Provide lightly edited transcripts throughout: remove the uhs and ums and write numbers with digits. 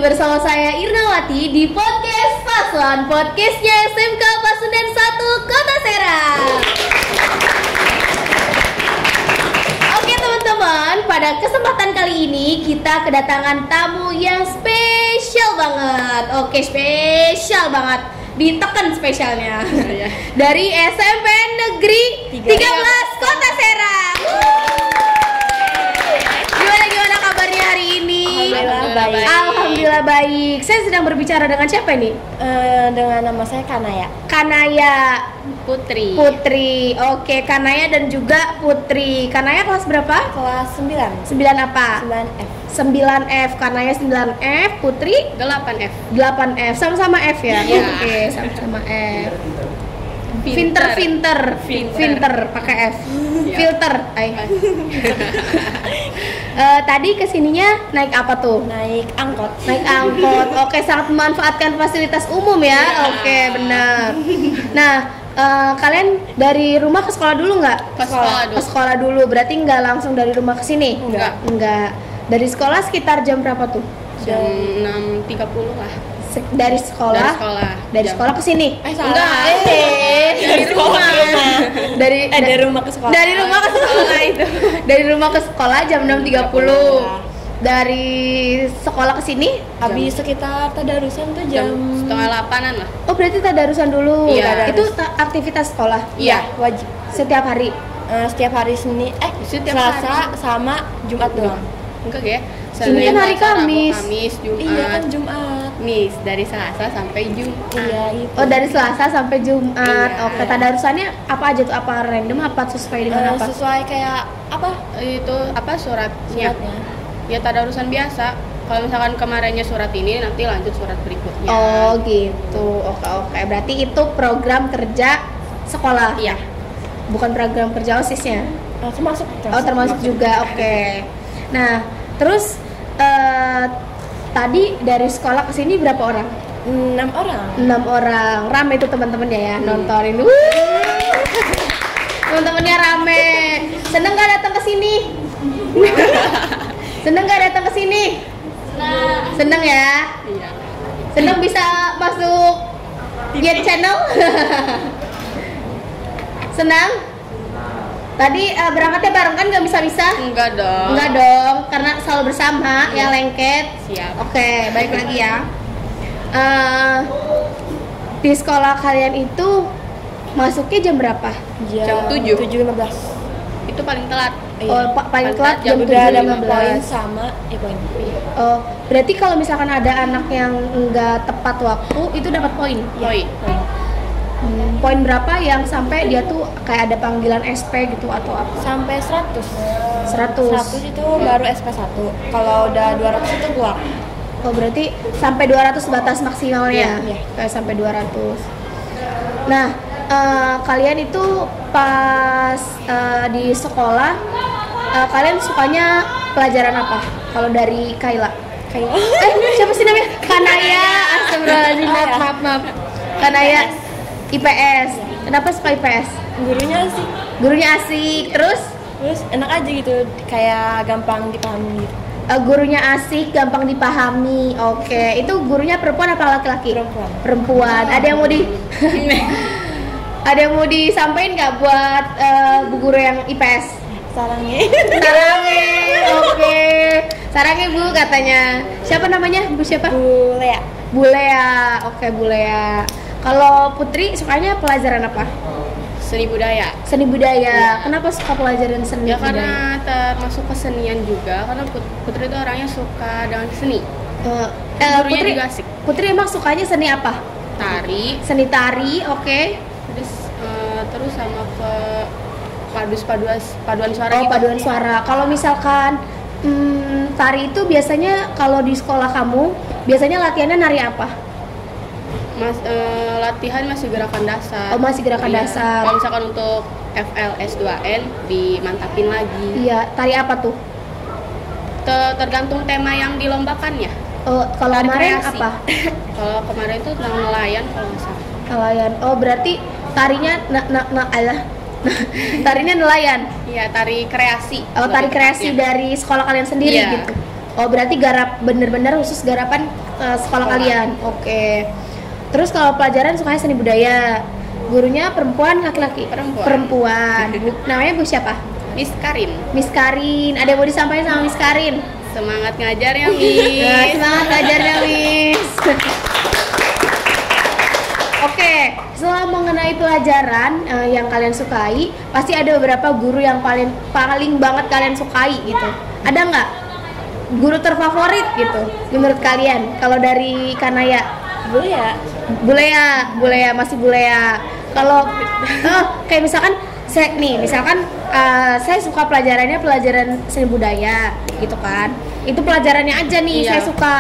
bersama saya Irnawati di podcast Paslon, podcastnya SMK Pasundan 1 Kota Serang. Oke teman-teman, pada kesempatan kali ini kita kedatangan tamu yang spesial banget. Oke, spesial banget, ditekan spesialnya. Dari SMP Negeri 13 Kota Serang. Gimana kabarnya hari ini? Alhamdulillah baik. Saya sedang berbicara dengan siapa nih? Dengan nama saya Kanaya. Kanaya Putri. Oke, Kanaya dan juga Putri. Kanaya kelas berapa? Kelas 9. 9 apa? 9F. 9F. Kanaya 9F, Putri 8F. 8F. Sama-sama F ya? Iya. Oke, sama-sama F. Pinter. Finter pakai F. Iya. Filter. Tadi kesininya naik apa tuh? Naik angkot. Naik angkot. Oke, sangat memanfaatkan fasilitas umum ya. Iya. Oke, benar. Nah, kalian dari rumah ke sekolah dulu nggak? Ke sekolah dulu. Ke sekolah dulu. Berarti nggak langsung dari rumah ke sini? Enggak. Dari sekolah sekitar jam berapa tuh? Jam 6.30 lah. Dari sekolah ke sini? Enggak. Dari rumah. Dari rumah ke sekolah. Dari rumah ke sekolah itu. Dari rumah ke sekolah jam 6.30. Dari sekolah ke sini Habis sekitar tadarusan tuh jam 7:30-an lah. oh berarti tadarusan dulu. Iya. Itu aktivitas sekolah Iya. wajib. setiap hari. Setiap hari Senin, Setiap Selasa sama Jumat doang. Enggak ya? Ini kan hari Selasa, Rabu, Kamis. Kamis, Jumat. Iya kan Jumat. Kamis dari Selasa sampai Jumat. Iya itu. Oh, dari Selasa sampai Jumat. Iya. Oke, tadarusannya apa aja tuh? Apa random apa sesuai dengan apa? Sesuai kayak apa? Itu apa suratnya? Suratnya. Ya tadarusan biasa. Kalau misalkan kemarinnya surat ini, nanti lanjut surat berikutnya. Oh, gitu. Oke. Berarti itu program kerja sekolah. Iya. Bukan program kerja OSIS-nya. Termasuk. Oh, termasuk juga. Oke. Nah, terus tadi dari sekolah ke sini berapa orang? 6 orang. 6 orang. Rame itu teman-temannya ya, nontonin. Teman-temannya rame. Seneng gak datang ke sini? Seneng gak datang ke sini? Seneng ya? Iya. Seneng bisa masuk Diet Channel? Senang? Tadi berangkatnya bareng kan nggak bisa-bisa? Enggak dong. Enggak dong, karena selalu bersama ya lengket. Siap. Oke, balik lagi ya. Di sekolah kalian itu masuknya jam berapa? Jam 7. 7.15. Itu paling telat. Oh, paling telat jam Udah ada 7.15. poin sama poin. Oh, berarti kalau misalkan ada anak yang nggak tepat waktu itu dapat poin. Poin. Poin berapa yang sampai dia tuh kayak ada panggilan SP gitu atau apa? Sampai 100. 100. 100 itu baru SP1. Kalau udah 200 itu keluar. Oh, berarti sampai 200 batas maksimalnya. Iya. Kayak sampai 200. Nah, kalian itu pas di sekolah kalian sukanya pelajaran apa? Kalau dari Kayla? Siapa sih namanya? Kanaya. Astagfirullahaladzim. Maaf. Kanaya IPS. Kenapa suka IPS? Gurunya asik. Terus Enak aja gitu, kayak gampang dipahami gitu. gurunya asik, gampang dipahami. Oke, itu gurunya perempuan apa laki-laki? Perempuan. Ada yang mau ada yang mau disampaikan nggak buat bu guru yang IPS? Sarangnya. Oke. Sarangnya Bu katanya. Siapa namanya? Bu siapa? Bu Lea. Bu Lea. Oke, Bu Lea. Kalau Putri sukanya pelajaran apa? Seni budaya. Seni budaya. Kenapa suka pelajaran seni Ya budaya? karena termasuk kesenian juga, karena Putri itu orangnya suka dengan seni. Gurunya juga asik. Putri emang sukanya seni apa? Tari, Seni tari, oke. terus sama paduan suara Oh, gitu. paduan suara. Kalau misalkan tari itu biasanya kalau di sekolah kamu biasanya latihannya nari apa? Latihan masih gerakan dasar. Oh, masih gerakan Iya. dasar. Kalau misalkan untuk FLS2N dimantapin lagi. Iya, tari apa tuh? Tergantung tema yang dilombakannya. Kalau Tari kemarin kreasi. apa? Kalau kemarin itu tentang nelayan kalau nggak salah. Nelayan. Oh, berarti tarinya tarinya nelayan. Iya, tari kreasi. Oh, tari kreasi Lebih tepatnya. dari sekolah kalian sendiri Iya. gitu. Oh, berarti bener-bener khusus garapan sekolah kalian. Oke. Terus kalau pelajaran sukanya seni budaya. Gurunya perempuan, laki-laki? Perempuan. Namanya Bu siapa? Miss Karin. Miss Karin. Ada yang mau disampaikan sama Miss Karin? Semangat ngajarnya, Miss. Nah, semangat ngajarnya, Miss. Oke, setelah mengenai pelajaran yang kalian sukai, pasti ada beberapa guru yang paling banget kalian sukai gitu. Ada nggak guru terfavorit gitu menurut kalian? Kalau dari Kanaya? Bulea, masih Bulea. Kalau kayak misalkan saya suka pelajaran seni budaya gitu kan. Itu pelajarannya aja nih saya suka.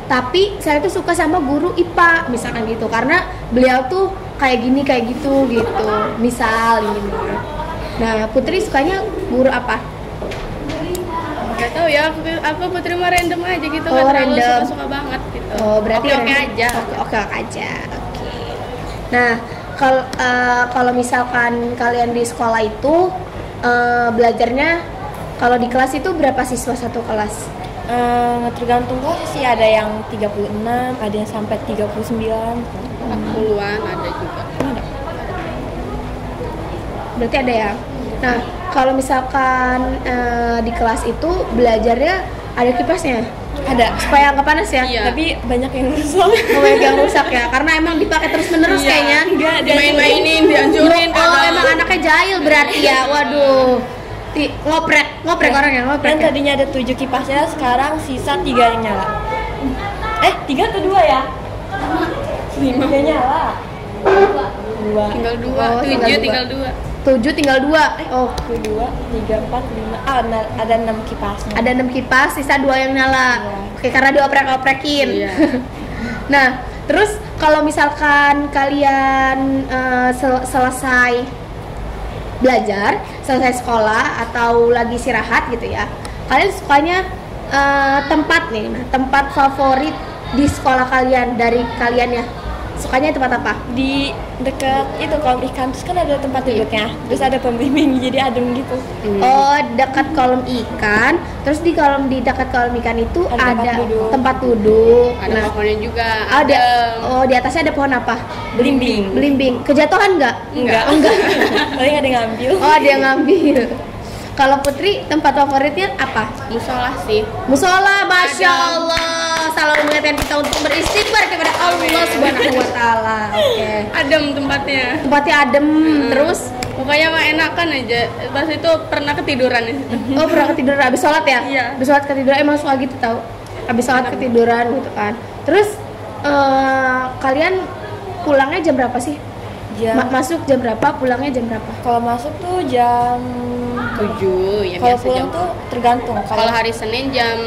Tapi saya tuh suka sama guru IPA misalkan gitu karena beliau tuh kayak gini kayak gitu. Misal ini. Nah, Putri sukanya guru apa? Gak tau ya, aku Putri mah random aja gitu, Oh, gak terlalu random. suka-suka banget gitu. Oh, berarti oke aja. Oke aja. Oke. Nah, kalau misalkan kalian di sekolah itu belajarnya kalau di kelas itu berapa siswa satu kelas? Tergantung kelas sih, ada yang 36, ada yang sampai 39. 40-an ada juga. Berarti ada ya. Nah, kalau misalkan di kelas itu belajarnya ada kipasnya? Ada. Supaya nggak panas ya? Iya. Tapi banyak yang rusak. Banyak yang rusak ya, karena emang dipakai terus-menerus kayaknya. Enggak, Dimain-mainin, dihancurin. Oh, emang anaknya jahil berarti ya. Waduh. Ngoprek orangnya, ngoprek. Dan Ya? tadinya ada 7 kipasnya, sekarang sisa 3 yang nyala. 3 atau 2 ya? 5 nyala. 2. Tinggal 2, Oh, 7 tinggal 2. 7 tinggal 2. Oh, 2, 3, 4, 5. Ada 6 kipasnya. ada 6 kipas, sisa 2 yang nyala. Iya. Oke, karena dioprek-oprekin. Iya. Nah, terus kalau misalkan kalian selesai belajar, selesai sekolah atau lagi istirahat gitu ya, kalian sukanya tempat favorit di sekolah kalian dari kalian ya, sukanya tempat apa? Di dekat itu kolam ikan, terus kan ada tempat duduknya, terus ada pembimbing jadi adem gitu. Oh, dekat kolam ikan. Terus di dekat kolam ikan itu Ada ada tempat tempat duduk. Ada pohonnya juga. ada. Oh, di atasnya ada pohon apa? Belimbing. Belimbing. Kejatuhan nggak? Enggak. Paling ada yang ngambil. Oh, ada yang ngambil. Kalau Putri, tempat favoritnya apa? Musola sih. Musola, masya Allah. Selalu mengingatkan kita untuk beristighfar kepada Allah Subhanahu Wa Taala. Oke. Adem tempatnya. Tempatnya adem. Terus, Pokoknya mah enakan aja. Pas itu pernah ketiduran di situ. oh pernah ketiduran abis sholat ya? Iya. Abis sholat ketiduran, emang suka gitu tau. Abis sholat ketiduran gitu kan. Terus, kalian pulangnya jam berapa sih? Masuk jam berapa? Pulangnya jam berapa? Kalau masuk tuh jam 7 ya kalau biasa pulang jam. tuh tergantung. Kalau hari Senin jam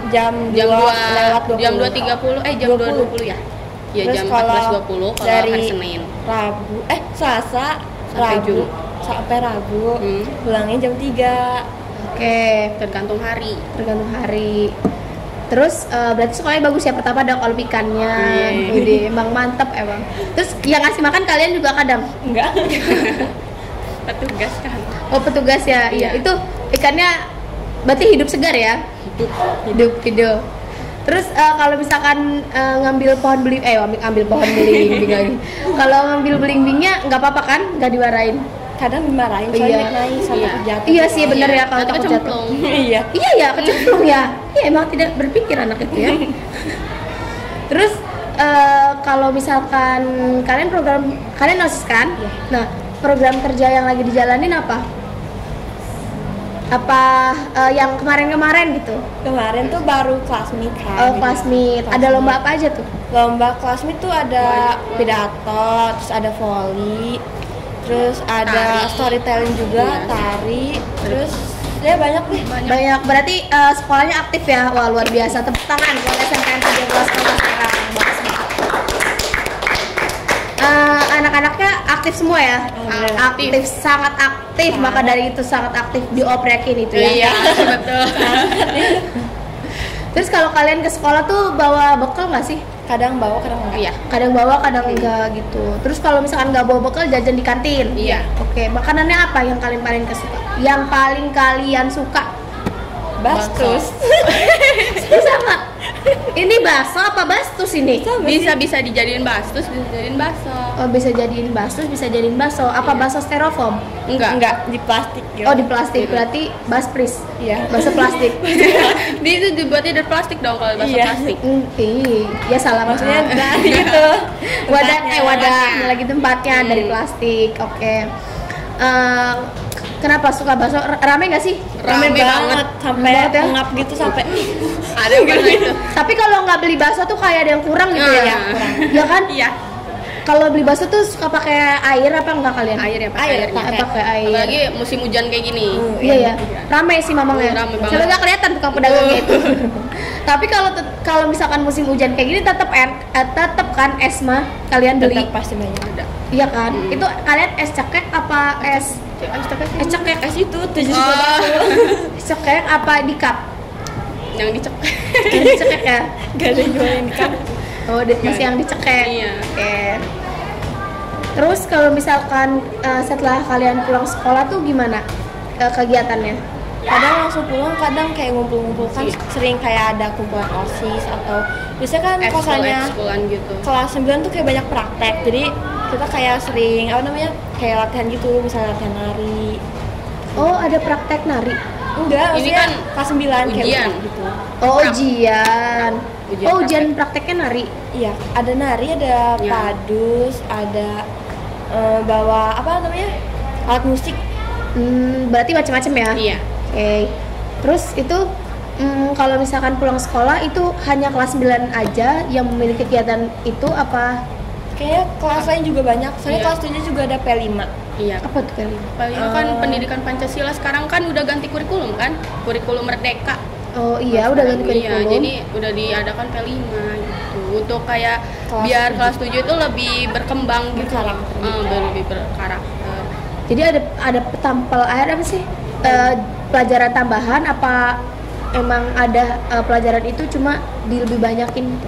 jam 2 lewat 20. jam 2.30 jam 2.20 ya. Ya Terus jam kalau 14.20 kalau dari hari Senin. Rabu Selasa Sampai Rabu Jumat. sampai Rabu Hmm. pulangnya jam 3. Oke, Tergantung hari. tergantung hari. Terus berarti sekolahnya bagus ya, pertama ada kolam ikannya. Iya. Widih, emang mantep emang. Terus yang ngasih makan kalian juga kadang? Enggak. Petugas kan. Oh, petugas ya. Iya, Iya. itu ikannya berarti hidup segar ya? Hidup. Terus kalau misalkan ngambil pohon ambil pohon belimbing lagi. Kalau ngambil belimbingnya nggak apa-apa kan? Nggak dimarahin? Kadang dimarahin Iya. soalnya naik sampai Iya. jatuh. Iya sih, bener ya kalau Nanti takut jatuh. kecemplung. Iya. Iya ya, kecemplung ya. Iya, emang tidak berpikir anak itu ya. Terus kalau misalkan kalian OSIS kan? Iya. Nah, program kerja yang lagi dijalanin apa? Apa yang kemarin-kemarin gitu? Kemarin tuh baru classmeet kan. Classmeet. Ada lomba apa aja tuh? Lomba classmeet tuh ada pidato, terus ada volley, terus ada Tari. storytelling juga, Iya. tari, terus ya banyak deh. Banyak. Berarti sekolahnya aktif ya? Wah, luar biasa. Tepuk tangan buat SMKN 13 Kota Serang. Bagus banget. Anak-anaknya aktif semua ya? Alhamdulillah. Aktif, sangat aktif. Maka dari itu sangat aktif dioprekin itu ya. Iya, betul. Terus kalau kalian ke sekolah tuh bawa bekal nggak sih? Kadang bawa, kadang enggak. Iya. Kadang bawa, kadang enggak gitu. Terus kalau misalkan nggak bawa bekal, jajan di kantin. Iya. Oke, makanannya apa yang kalian paling kesuka? Yang paling kalian suka? Bastus. Sama. Ini bakso apa bastus ini? Bisa dijadiin bastus, bisa dijadiin bakso. Oh, bisa jadiin bastus, bisa jadiin bakso. Apa bakso styrofoam? Enggak. Di plastik gitu. Oh, di plastik. Berarti baspris. Iya. Bakso plastik. Dia itu dibuatnya dari plastik dong kalau bakso Iya. plastik. Ya salah Maksudnya maaf. dari gitu. Wadah lagi tempatnya dari plastik. Oke. Kenapa suka bakso? Rame nggak sih? Rame banget. Sampai Banget ya? ngap gitu sampai Ada yang pernah itu. Tapi kalau nggak beli bakso tuh kayak ada yang kurang gitu ya? Kurang. Ya kan? Iya. Kalau beli bakso tuh suka pakai air apa enggak kalian? Air ya, pakai Air, airnya. Pakai air. Apalagi musim hujan kayak gini. Iya ya, rame sih mamangnya. Rame banget. Coba nggak kelihatan tukang pedagangnya itu. Tapi kalau misalkan musim hujan kayak gini tetap kan es mah kalian beli. tetap pasti banyak ada. Iya kan? Itu kalian es cekek apa es cekek? Es itu 7 Oh, Es cekek apa di cup? yang dicek. Yang dicekek ya? Gak ada yang jualin kan. Oh, masih yang dicekek. Iya. Oke. Terus kalau misalkan setelah kalian pulang sekolah tuh gimana kegiatannya? Kadang langsung pulang, kadang kayak ngumpul-ngumpul kan sering kayak ada kumpulan OSIS atau biasanya kan kosannya Ekskul-ekskul gitu. kelas 9 tuh kayak banyak praktek. Jadi kita kayak sering kayak latihan gitu, misalnya latihan nari. Oh, ada praktek nari. Enggak, Ini maksudnya kan kelas 9 kayak ujian. gitu. Oh, ujian. Ujian Oh, ujian prakteknya nari. Iya, ada nari, ada Ya. padus, ada bawa alat musik. Berarti macam-macam ya? Iya. Oke. Terus itu kalau misalkan pulang sekolah itu hanya kelas 9 aja yang memiliki kegiatan itu apa? Kayaknya kelas lain juga banyak, soalnya Iya. kelas 7 juga ada P5. Iya. Apa tuh kali? Paling kan pendidikan Pancasila sekarang kan udah ganti kurikulum kan? Kurikulum Merdeka. Oh iya, udah ganti kurikulum. Iya, jadi udah diadakan P5 gitu. Untuk kayak Kelas biar 7. kelas 7 itu lebih berkembang gitu. Berkarakter. Lebih berkarakter. Jadi ada tampil air apa sih? Pelajaran tambahan apa emang ada pelajaran itu cuma lebih banyakin gitu?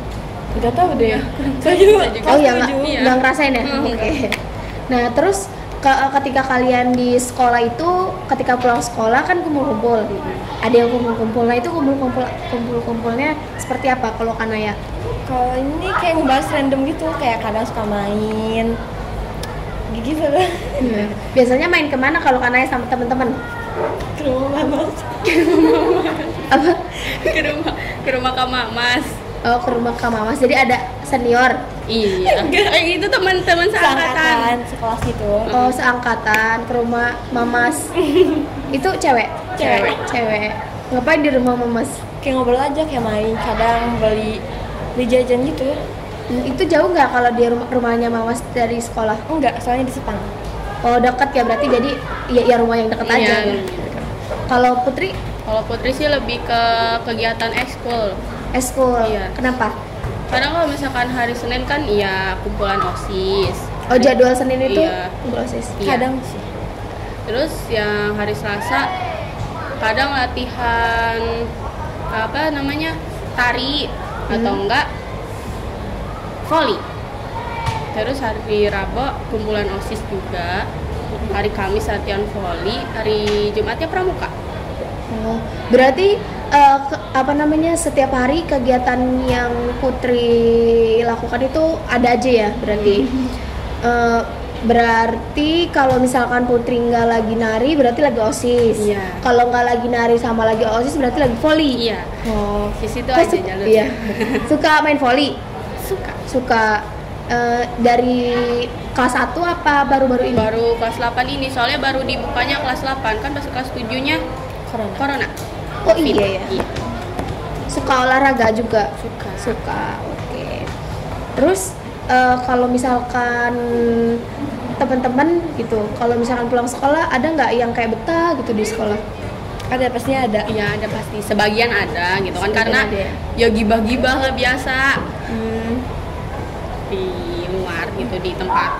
Udah tahu deh. Saya juga. juga. Oh ya, kelas nggak 7. nggak ngerasain ya? Oke. Nah terus ketika kalian di sekolah itu, ketika pulang sekolah kan kumpul-kumpul. Ada yang kumpul-kumpul. Nah itu kumpul-kumpulnya seperti apa kalau Kanaya? Kalau ini kayak ngebahas random gitu, kayak kadang suka main. Gitu lah. Biasanya main kemana kalau Kanaya sama teman-teman? Ke rumah Mas. Apa? Ke rumah Kak Mas. Oh, ke rumah Kak Mamas. Jadi ada senior. Iya. Kayak gitu teman-teman seangkatan. Sekelas gitu. Oh, seangkatan ke rumah Mamas. Itu cewek? Cewek. Ngapain di rumah Mamas? Kayak ngobrol aja, kayak main, kadang beli jajan gitu. Itu jauh nggak kalau di rumahnya Mamas dari sekolah? Enggak, soalnya di Sepang. Oh, dekat ya berarti, jadi ya rumah yang dekat aja. Iya. Kalau Putri, Kalau Putri sih lebih ke kegiatan ekskul. eskul. Iya. Kenapa? Karena kalau misalkan hari Senin kan iya kumpulan OSIS. Oh, jadwal Senin itu Iya. proses. Iya. Kadang sih. Terus yang hari Selasa kadang latihan tari atau enggak voli. Terus hari Rabu kumpulan OSIS juga. Hari Kamis latihan voli, hari Jumatnya pramuka. Oh, berarti setiap hari kegiatan yang Putri lakukan itu ada aja ya berarti. Berarti kalau misalkan Putri nggak lagi nari berarti lagi OSIS. Iya. Kalau nggak lagi nari sama lagi OSIS berarti lagi voli. Iya. Oh, Di situ Kok aja jalurnya. Iya. Suka main voli? Suka. Dari kelas 1 apa baru-baru ini? Baru kelas 8 ini, soalnya baru dibukanya kelas 8 kan pas kelas 7-nya corona. Oh iya ya. Iya. Suka olahraga juga? Suka. Oke. Terus kalau misalkan teman-teman gitu, kalau misalkan pulang sekolah ada nggak yang kayak betah gitu di sekolah? Ada, pastinya ada. Iya, ada pasti. Sebagian ada gitu kan, Sebagian karena ada ya. ya gibah-gibah lah biasa. Di luar gitu, di tempat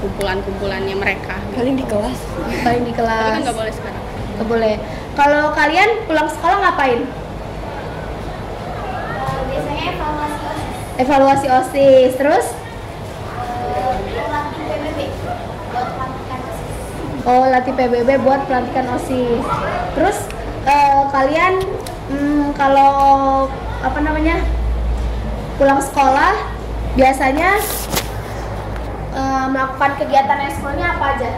kumpulan-kumpulannya mereka. Paling di kelas. Paling di Tapi kelas. kan nggak boleh sekarang. Nggak boleh. Kalau kalian pulang sekolah ngapain? Biasanya Evaluasi OSIS. Terus? latih PBB buat pelantikan OSIS. Oh, latih PBB buat pelantikan OSIS. Terus kalian kalau apa namanya pulang sekolah biasanya melakukan kegiatan ekskulnya apa aja?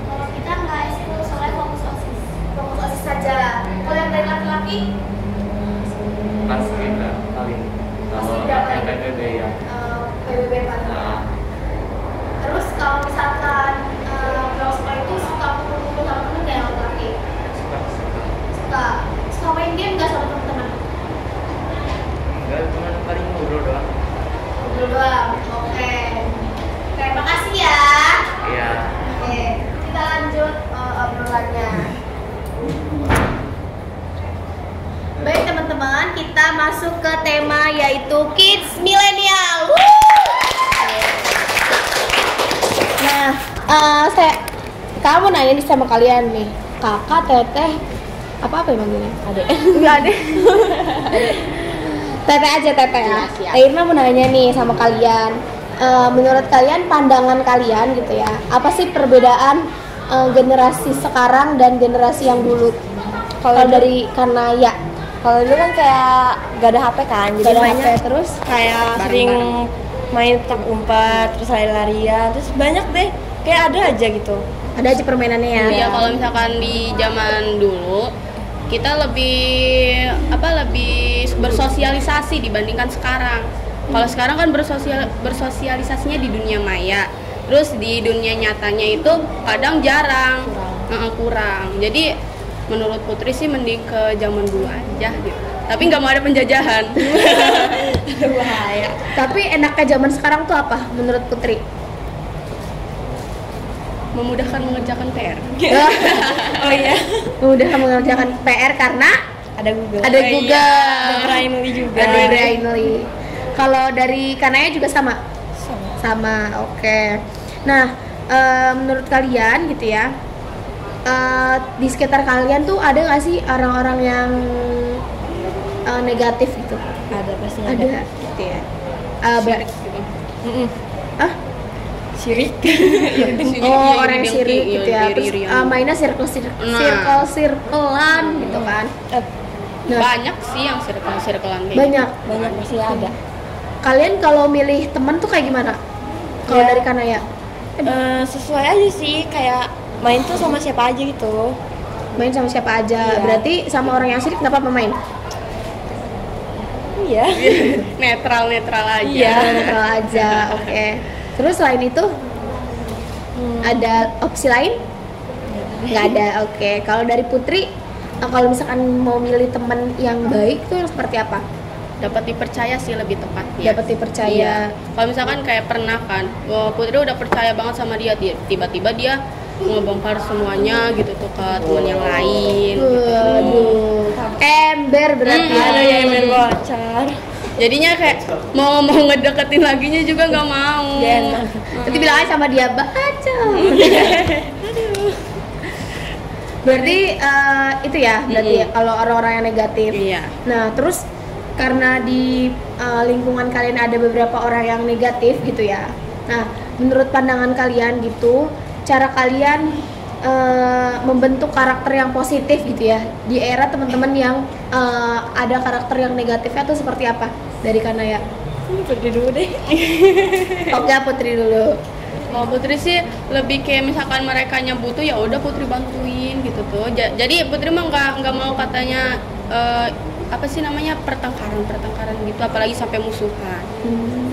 Kalau kita nggak ekskul soalnya fokus OSIS. Fokus OSIS saja. Kalau yang dari laki-laki? Paskibra paling. Kalau yang PBB ya. PBB paling. Nah, Terus kalau misalkan pulang sekolah itu suka kumpul sama temen nggak yang laki-laki? suka. Suka main game nggak sama teman-teman? Enggak, cuma paling ngobrol doang. Ngobrol doang. Oke. Terima kasih ya. Iya. Oke, kita lanjut obrolannya. Baik teman-teman, kita masuk ke tema yaitu Kids Millennial. Nah, kamu nanya nih sama kalian nih, kakak, teteh, apa yang manggilnya? Adek. Enggak adek. Teteh aja teteh ya. Irna mau nanya nih sama kalian. Menurut kalian, pandangan kalian gitu ya, apa sih perbedaan generasi sekarang dan generasi yang dulu? Kalau dari Kanaya, Kalau dulu kan kayak gak ada HP kan, gak jadi ada mainnya HP terus kayak sering main petak umpet, terus lari-larian, terus banyak deh, kayak ada aja gitu. ada aja permainannya ya. Iya, kalau misalkan di zaman dulu kita lebih bersosialisasi dibandingkan sekarang. Kalau sekarang kan bersosialisasinya di dunia maya. Terus di dunia nyatanya itu kadang jarang, kurang. Jadi menurut Putri sih mending ke zaman dulu aja gitu. Tapi nggak mau ada penjajahan. Bahaya. Tapi enaknya zaman sekarang tuh apa menurut Putri? Memudahkan mengerjakan PR. Oh iya, Memudahkan mengerjakan PR karena ada Google. ada Google. Ada Brainly juga. Ada Brainly. Kalau dari Kanaya juga sama? Sama, oke. Nah, menurut kalian gitu ya, di sekitar kalian tuh ada nggak sih orang-orang yang negatif gitu? Ada pasti Ada, ada. gitu ya. Sirik gitu. Ah? Sirik. Oh, orang yang sirik Iya, gitu ya. Terus mainnya circle-circlean gitu kan. Nah, Banyak sih yang circle-circlean kayak banyak. Banyak pasti ada. Kalian kalau milih teman tuh kayak gimana? Kalau Ya. dari Kanaya? Sesuai aja sih, kayak main tuh sama siapa aja gitu. Main sama siapa aja. Iya. Berarti sama orang yang sirik kenapa pemain? Iya. netral aja. Iya. Netral aja. Oke. Terus selain itu ada opsi lain? Nggak ada. Oke. Kalau dari Putri, kalau misalkan mau milih teman yang baik tuh seperti apa? Dapat dipercaya sih lebih tepatnya. Dapat dipercaya. Iya. Kalau misalkan kayak pernah kan, Putri udah percaya banget sama dia, tiba-tiba dia ngebongkar semuanya gitu tuh ke teman yang lain. Waduh. Ember berarti. Ada yang main bocor. Jadinya kayak mau ngedeketin laginya juga nggak mau. Nanti bilang aja sama dia baca. Berarti itu ya, berarti ya, kalau orang-orang yang negatif. Iya. Nah, terus karena di lingkungan kalian ada beberapa orang yang negatif gitu ya. Nah, menurut pandangan kalian gitu, cara kalian membentuk karakter yang positif gitu ya di era teman-teman yang ada karakter yang negatifnya tuh seperti apa? Dari Kanaya? Putri dulu deh. Oke, Putri dulu. Kalau Putri sih lebih kayak misalkan mereka butuh ya udah Putri bantuin gitu tuh. Jadi Putri mah nggak mau katanya apa sih namanya pertengkaran gitu, apalagi sampai musuhan.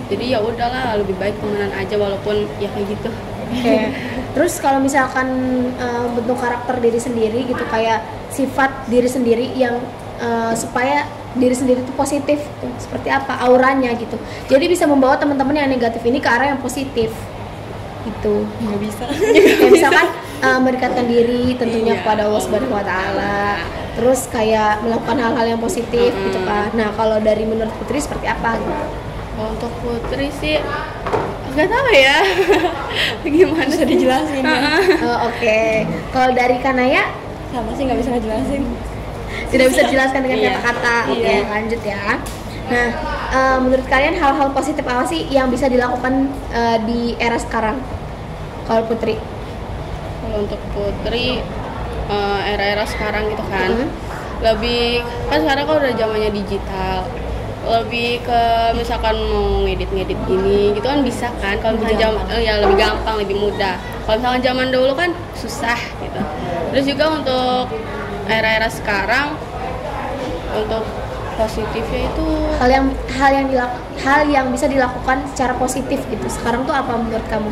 Jadi ya udahlah, lebih baik temenan aja walaupun ya kayak gitu. Oke. Terus kalau misalkan bentuk karakter diri sendiri gitu, kayak sifat diri sendiri yang supaya diri sendiri itu positif tuh, seperti apa auranya gitu. Jadi bisa membawa teman-teman yang negatif ini ke arah yang positif. Gitu. Nggak bisa. Kayak misalkan mendekatkan diri tentunya Iya. kepada Allah Subhanahu wa taala. Terus kayak melakukan hal-hal yang positif gitu kan. Nah, kalau dari menurut Putri seperti apa gitu? Kalau untuk Putri sih nggak tahu ya. Gimana Bisa dijelasin ya. Oke. Kalau dari Kanaya Sama sih nggak bisa ngejelasin. tidak bisa dijelaskan dengan Iya. kata-kata. Oke, Iya. lanjut ya. Nah, menurut kalian hal-hal positif apa sih yang bisa dilakukan di era sekarang? Kalau Putri? Kalau untuk Putri era-era sekarang gitu kan. Lebih kan sekarang kan udah zamannya digital. Lebih ke misalkan mau ngedit gini gitu kan bisa kan. Kalau misalkan ya lebih gampang, lebih mudah. Kalau misalkan zaman dulu kan susah gitu. Terus juga untuk era-era sekarang untuk positifnya itu hal yang bisa dilakukan secara positif gitu. Sekarang tuh apa menurut kamu?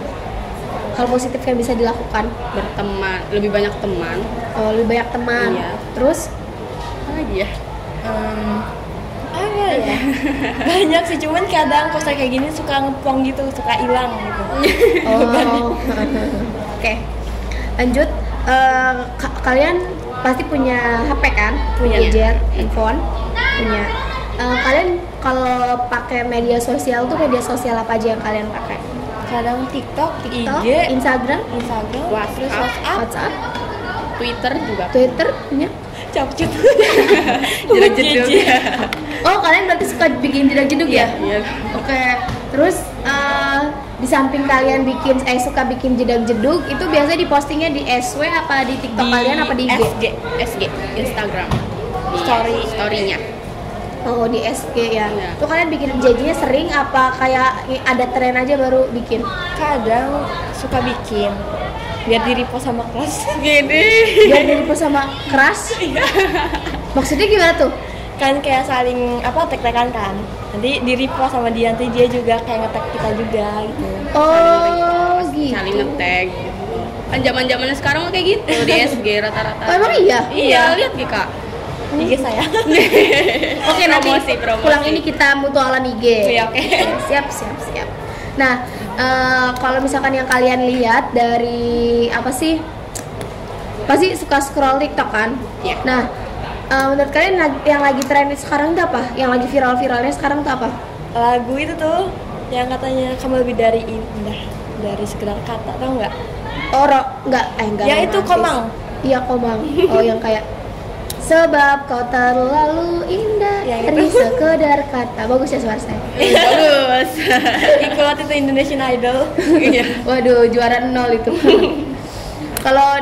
Hal positif yang bisa dilakukan? berteman, lebih banyak teman. Oh, lebih banyak teman. Iya. Terus Apa lagi ya? Apa ya? Banyak sih, cuman kadang kalau saya kayak gini suka ngepong gitu, suka hilang gitu. oh. Oke. Lanjut. Kalian pasti punya HP kan? Punya gadget, handphone. Punya. Kalian kalau pakai media sosial tuh media sosial apa aja yang kalian pakai? Kadang TikTok, TikTok, IG, Instagram, terus WhatsApp, WhatsApp, Twitter juga. Twitter punya. Capcut. Jeduk-jeduk. Oh, kalian berarti suka bikin jeduk-jeduk ya? Iya. Oke. Terus di samping kalian suka bikin jeduk-jeduk, itu biasanya dipostingnya di SW apa di TikTok kalian apa di IG? SG Instagram. Di story-nya. Oh, di SG ya. Iya. Tuh kalian bikin jadinya sering apa kayak ada tren aja baru bikin? Kadang suka bikin biar di repost sama kelas. Gini. Biar di-repost sama keras? Maksudnya gimana tuh? Kan kayak saling tag-tagan kan. Nanti di repost sama dia, nanti dia juga kayak nge-tag kita juga gitu. Oh, gitu. Saling nge-tag gitu. Kan zaman-zamannya sekarang mah kayak gitu di SG rata-rata. Oh, emang iya? Iya, lihat nih Kak. IG saya. Oke, nanti Promosi. pulang ini kita mutualan IG. Iya, oke. Siap. Nah, kalau misalkan yang kalian lihat dari apa sih? Pasti suka scroll TikTok kan? Iya. Nah, menurut kalian yang lagi tren sekarang itu apa? Yang lagi viral-viralnya sekarang itu apa? Lagu itu tuh yang katanya kamu lebih dari indah dari sekedar kata, tau nggak? Enggak. Ya itu romantis. Komang. Iya, Komang. Oh, yang kayak sebab kau terlalu indah Yang dari itu. sekedar kata. Bagus ya suara saya. Bagus. Ikut waktu itu Indonesian Idol. Iya. Waduh, juara 0 itu. Kalau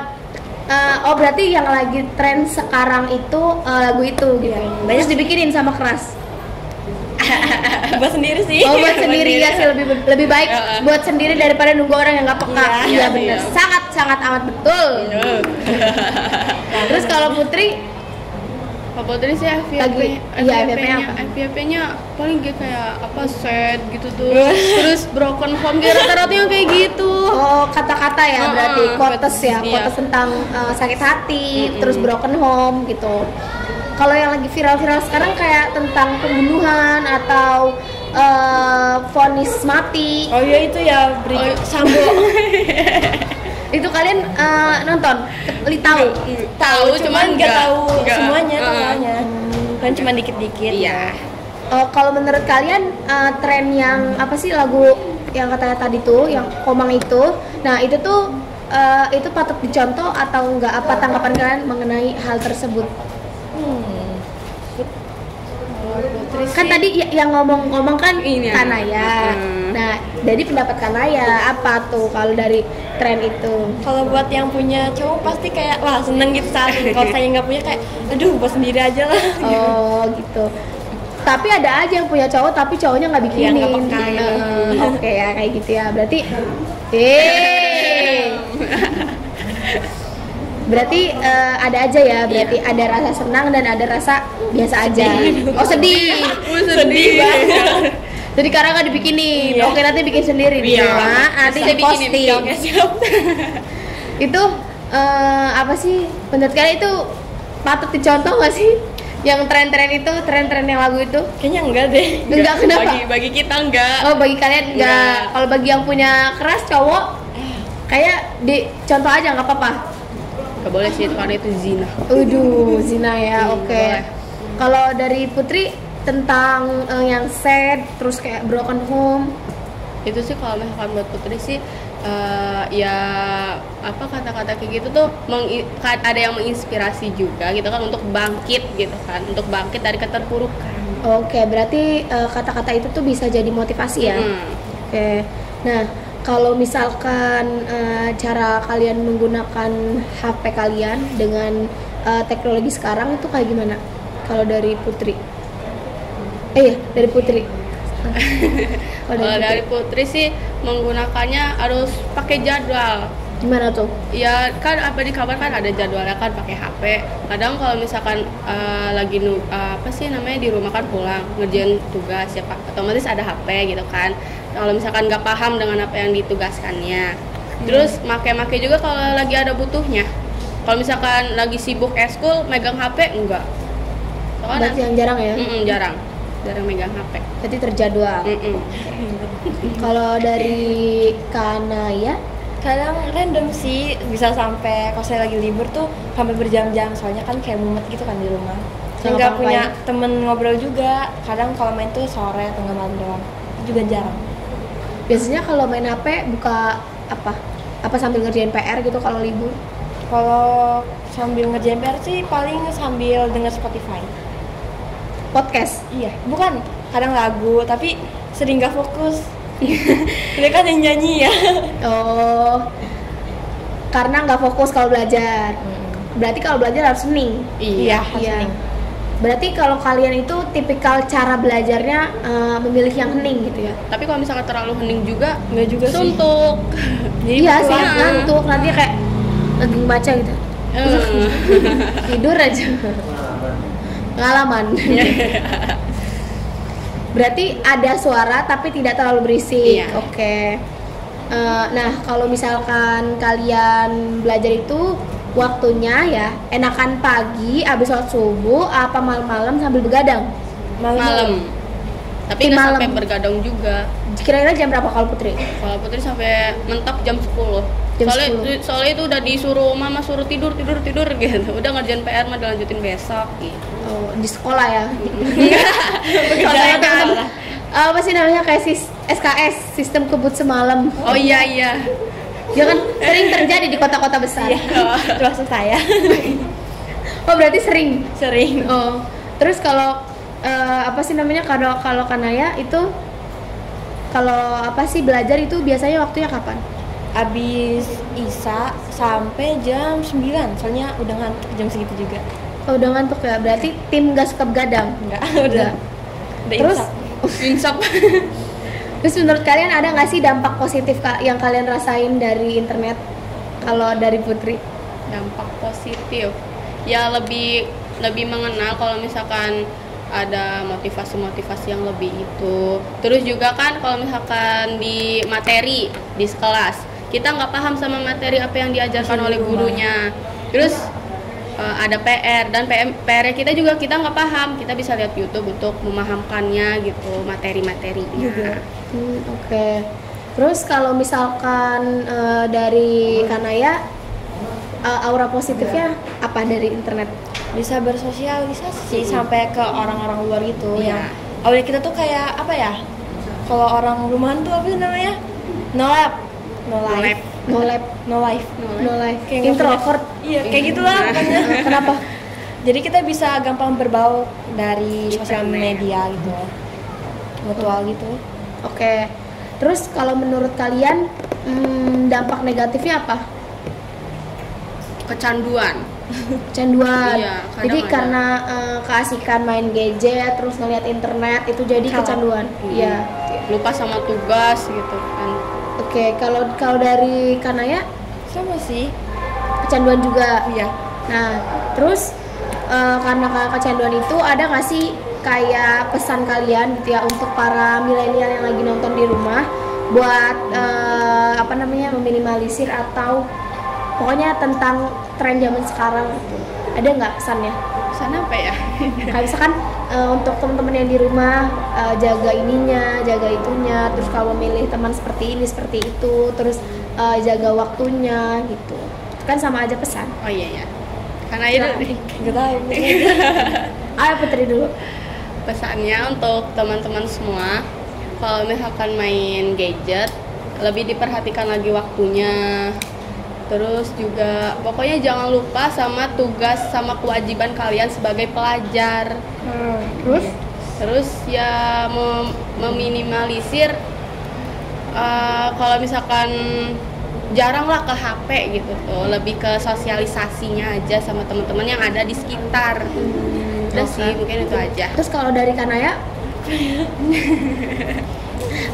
berarti yang lagi tren sekarang itu lagu itu gitu. Iya. Banyak dibikinin sama keras. Buat sendiri sih. Oh, buat sendiri ya sih lebih baik buat sendiri daripada nunggu orang yang nggak peka. Iya, Iya benar. iya. Sangat amat betul. Terus kalau Putri Putri sih Lagi- iya, FYP-nya apa? FYP-nya paling kayak apa sad gitu tuh. Terus broken home kayak rata-rata yang kayak gitu. oh kata-kata ya berarti quotes ya, Iya. quotes tentang sakit hati, terus broken home gitu. Kalau yang lagi viral-viral sekarang kayak tentang pembunuhan atau vonis mati, Oh iya itu ya Sambo. itu kalian nonton, Tahu cuman nggak tahu nggak. semuanya semuanya. Kan cuma dikit-dikit. Iya. Kalau menurut kalian tren yang apa sih lagu yang katanya tadi tuh yang Komang itu, nah itu tuh itu patut dicontoh atau enggak? Apa tanggapan kalian mengenai hal tersebut? Kan tadi yang ngomong-ngomong kan Ini, Kanaya. Nah, dari pendapat Kanaya apa tuh kalau dari tren itu? Kalau buat yang punya cowok pasti kayak wah seneng gitu saat itu. Kalau saya nggak punya kayak aduh buat sendiri aja lah. Oh gitu. Tapi ada aja yang punya cowok tapi cowoknya nggak bikinin. Iya, nggak peka gitu. Oke ya kayak gitu ya. Berarti, berarti ada aja ya. Berarti ada rasa senang dan ada rasa biasa aja. Oh sedih. Sedih banget. Jadi karena nggak dibikinin. Iya. Oke nanti bikin sendiri di Iya. rumah. Nanti Saya bikinin. diposting. Oke, siap. Itu apa sih? Menurut kalian itu patut dicontoh nggak sih? Yang tren-tren itu, tren-tren yang lagu itu? Kayaknya enggak deh. Enggak, kenapa? Bagi kita enggak. Oh bagi kalian enggak. Enggak. Kalau bagi yang punya keras cowok, kayak contoh aja nggak apa-apa. Gak boleh sih karena itu zina. Zina ya, oke. boleh. Kalau dari Putri tentang yang sad, terus kayak broken home. Itu sih kalau misalkan buat Putri sih ya apa kata-kata kayak gitu tuh ada yang menginspirasi juga gitu kan untuk bangkit gitu kan, untuk bangkit dari keterpurukan. Oke, berarti kata-kata itu tuh bisa jadi motivasi ya. Oke. Nah, kalau misalkan cara kalian menggunakan HP kalian dengan teknologi sekarang itu kayak gimana? Kalau dari Putri? Iya, dari Putri. Kalau dari Putri sih menggunakannya harus pakai jadwal. Gimana tuh? Ya kan apa di kamar kan ada jadwalnya kan pakai HP. Kadang kalau misalkan lagi apa sih namanya di rumah kan pulang ngerjain tugas ya Pak, otomatis ada HP gitu kan. Kalau misalkan nggak paham dengan apa yang ditugaskannya, terus make juga kalau lagi ada butuhnya. Kalau misalkan lagi sibuk eskul megang HP enggak. Soalnya Berarti yang jarang ya? jarang megang HP. Berarti terjadwal. Kalau dari Kanaya? Kadang random sih, bisa sampai kalau saya lagi libur tuh sampai berjam-jam, soalnya kan kayak mumet gitu kan di rumah. Saya nggak punya temen ngobrol juga. Kadang kalau main tuh sore atau nggak malam doang, itu juga jarang. Biasanya kalau main HP buka apa? Apa sambil ngerjain PR gitu kalau libur? Kalau sambil ngerjain PR sih paling sambil denger Spotify. Podcast? Iya, bukan. Kadang lagu, tapi sering nggak fokus. Ini kan yang nyanyi ya. Oh, karena nggak fokus kalau belajar. Berarti kalau belajar harus hening. Iya, harus hening. Berarti kalau kalian itu tipikal cara belajarnya memilih yang hening gitu ya? Tapi kalau misalkan terlalu hening juga Nggak juga sih. suntuk. Iya sih, ngantuk. Nanti kayak lagi baca gitu. Tidur aja. Pengalaman. Berarti ada suara tapi tidak terlalu berisik. Iya. Oke. Nah, kalau misalkan kalian belajar itu waktunya ya enakan pagi abis sholat subuh apa malam-malam sambil begadang? Malam. Tapi nggak sampai bergadang juga. Kira-kira jam berapa kalau Putri? Kalau Putri sampai mentok jam 10. Jam Soalnya itu udah disuruh mama suruh tidur gitu. Udah ngerjain PR mah dilanjutin besok gitu. Oh, di sekolah ya. Soalnya teman-teman apa sih namanya kayak SKS, sistem kebut semalam. Oh iya. Ya kan sering terjadi di kota-kota besar. Termasuk saya. Oh, berarti sering. Oh. Terus kalau apa sih namanya kalau Kanaya itu kalau apa sih belajar itu biasanya waktunya kapan? Abis Isa sampai jam 9, soalnya udah ngantuk jam segitu juga. Oh, udah ngantuk ya, berarti tim gak suka begadang? Enggak, udah Terus insap. Terus menurut kalian ada nggak sih dampak positif yang kalian rasain dari internet? Kalau dari Putri? Dampak positif ya lebih mengenal kalau misalkan ada motivasi yang lebih itu. Terus juga kan kalau misalkan di materi di kelas kita nggak paham sama materi apa yang diajarkan oleh gurunya. Terus ada PR dan PR kita juga kita nggak paham, kita bisa lihat YouTube untuk memahamkannya gitu materi-materinya. Oke. Terus kalau misalkan dari Kanaya aura positifnya apa dari internet? Bisa bersosialisasi sih sampai ke orang-orang luar gitu. Yang awalnya kita tuh kayak apa ya? Kalau orang rumahan tuh apa sih namanya? No life. Kayak introvert. Iya, kayak gitulah pokoknya. Kenapa? Jadi kita bisa gampang berbaur dari sosial media gitu, mutual gitu. Oke. Terus kalau menurut kalian dampak negatifnya apa? Kecanduan. Iya, Jadi karena keasikan main gadget terus ngeliat internet itu jadi kecanduan. Iya. Lupa sama tugas gitu kan. Oke, kalau dari Kanaya Sama sih. kecanduan juga. Iya. Nah, terus karena kecanduan itu ada nggak sih kayak pesan kalian gitu ya untuk para milenial yang lagi nonton di rumah buat meminimalisir atau pokoknya tentang tren zaman sekarang gitu. Ada nggak pesannya? Pesan apa ya? Kayak misalkan untuk teman-teman yang di rumah jaga ininya, jaga itunya, terus kalau memilih teman seperti ini, seperti itu, terus jaga waktunya gitu. Itu kan sama aja pesan. Oh iya. Karena itu Gak tahu. Ayo Putri dulu. pesannya untuk teman-teman semua, kalau misalkan main gadget lebih diperhatikan lagi waktunya. Terus juga pokoknya jangan lupa sama tugas sama kewajiban kalian sebagai pelajar. Terus Terus ya meminimalisir Kalau misalkan jarang lah ke HP gitu tuh, lebih ke sosialisasinya aja sama teman-teman yang ada di sekitar. Udah sih, mungkin itu aja. Terus kalau dari Kanaya?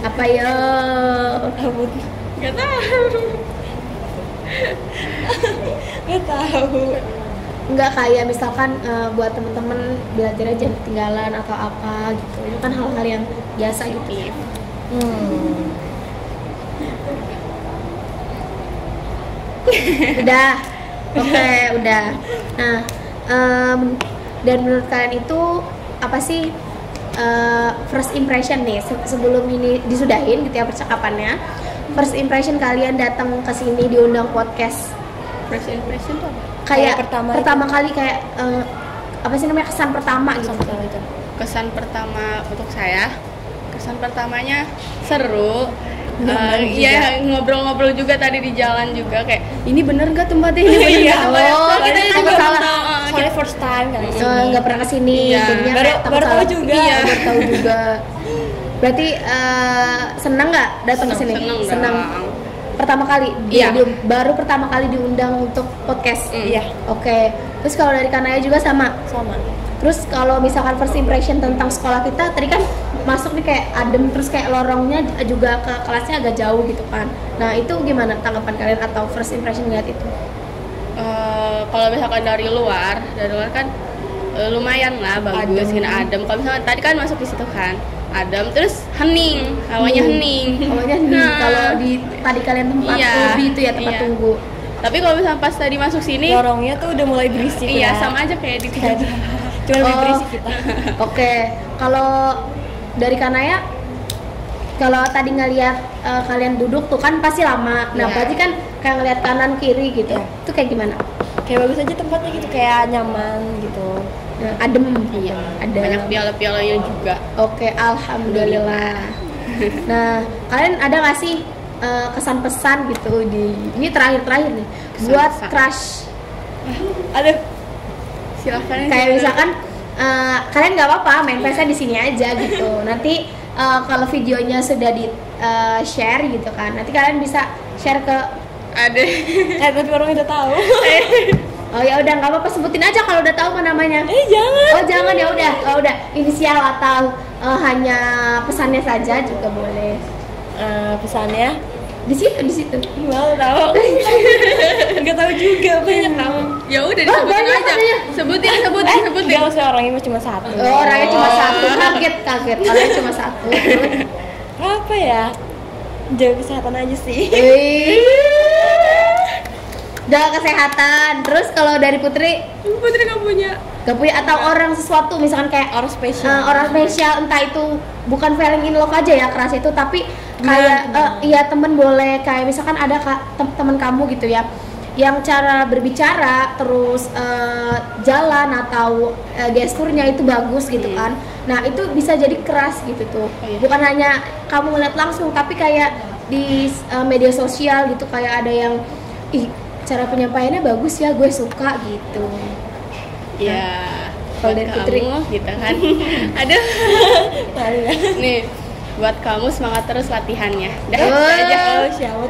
Apa ya? Gak tahu. Gak tahu. Nggak kayak misalkan buat temen-temen belajar aja ketinggalan atau apa gitu, itu kan hal-hal yang biasa gitu. Udah, oke, udah. Nah, dan menurut kalian itu apa sih first impression nih sebelum ini disudahin gitu ya percakapannya? First impression kalian datang ke sini diundang podcast. First impression tuh apa? Kayak pertama kali kayak apa sih namanya, kesan pertama gitu. Kesan pertama untuk saya, kesan pertamanya seru. Iya, ngobrol-ngobrol juga tadi di jalan juga kayak ini bener nggak tempatnya ini bener nggak? Oh, kita juga salah. Soalnya first time kan. Nggak pernah kesini, Iya. jadinya Baru kayak takut tahu salah. juga. Iya, baru tahu juga. Berarti senang nggak datang ke sini? Senang. Pertama kali, Iya. baru pertama kali diundang untuk podcast. Iya. Oke. Terus kalau dari Kanaya juga sama. Terus kalau misalkan first impression tentang sekolah kita, tadi kan masuk nih kayak adem, terus kayak lorongnya juga ke kelasnya agak jauh gitu kan. Nah itu gimana tanggapan kalian atau first impression ngeliat itu? Kalau misalkan dari luar kan lumayan lah bagus, adem. Kalau misalkan tadi kan masuk di situ kan adem, terus hening, hawanya hening. Hawanya hening. Nah. Kalau di tadi kalian tempat lebih itu ya tempat tunggu. Tapi kalau misalkan pas tadi masuk sini, lorongnya tuh udah mulai berisik. iya ya. sama aja kayak di sini. Cuma lebih berisik kita. Oke. Kalau dari Kanaya, kalau tadi ngeliat kalian duduk tuh kan pasti lama. Nah, Iya. berarti kan kayak ngeliat kanan kiri gitu. Itu kayak gimana? Kayak bagus aja tempatnya gitu, kayak nyaman gitu. Nah, adem. Iya. Ada. Banyak piala-pialanya juga. Oke, alhamdulillah. Nah, kalian ada nggak sih kesan pesan gitu ini terakhir nih buat Kesan-pesan. crush? Ada Silahkan. Kayak misalkan kalian nggak apa-apa main PS-nya di sini aja gitu. Nanti kalau videonya sudah di share gitu kan, nanti kalian bisa share ke ada. tapi orang udah tahu. oh ya udah nggak apa-apa, sebutin aja kalau udah tahu namanya. Jangan. Oh jangan, ya udah. Oh udah inisial atau hanya pesannya saja juga boleh. Pesannya Di situ. mau tahu. Nggak tahu juga, banyak tahu. Ya udah disebutin banyak aja. katanya. Sebutin. Enggak usah, orangnya cuma satu. Oh, orangnya cuma satu. Kaget. Orangnya cuma satu. Apa ya? Jaga kesehatan aja sih. Jaga kesehatan. Terus kalau dari Putri nggak punya. gak punya atau orang sesuatu misalkan kayak Orang spesial. orang spesial, entah itu bukan falling in love aja ya keras itu, tapi kayak iya temen boleh, kayak misalkan ada temen kamu gitu ya yang cara berbicara terus jalan atau gesturnya itu bagus gitu kan. Nah itu bisa jadi keras gitu tuh. Bukan hanya kamu ngeliat langsung, tapi kayak di media sosial gitu kayak ada yang cara penyampaiannya bagus ya, gue suka gitu. Ya, kalau buat dari Putri kamu gitu kan. Aduh. Nih, buat kamu semangat terus latihannya. Dah, itu aja.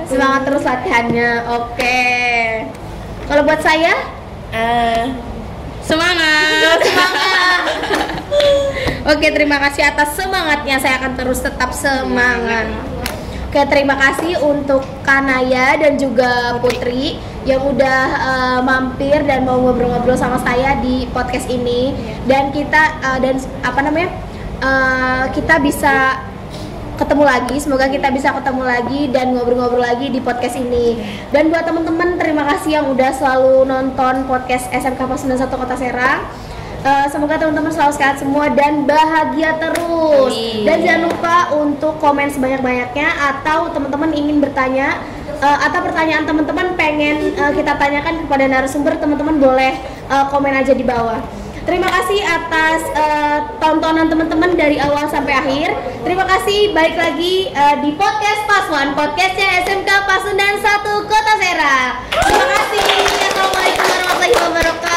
Semangat terus latihannya. Oke. Kalau buat saya Semangat. Oke, terima kasih atas semangatnya. Saya akan terus tetap semangat. Oke, terima kasih untuk Kanaya dan juga Putri yang udah mampir dan mau ngobrol-ngobrol sama saya di podcast ini. Dan kita kita bisa ketemu lagi. Semoga kita bisa ketemu lagi dan ngobrol-ngobrol lagi di podcast ini. Dan buat teman-teman, terima kasih yang udah selalu nonton podcast SMK Pasundan 1 Kota Serang. Semoga teman-teman selalu sehat semua dan bahagia terus. Amin. Dan jangan lupa untuk komen sebanyak-banyaknya, atau teman-teman ingin bertanya atau pertanyaan teman-teman pengen kita tanyakan kepada narasumber, teman-teman boleh komen aja di bawah. Terima kasih atas tontonan teman-teman dari awal sampai akhir. Terima kasih, balik lagi di podcast Paswan, podcastnya SMK Pasundan 1 Kota Serang. Terima kasih. Assalamualaikum warahmatullahi wabarakatuh.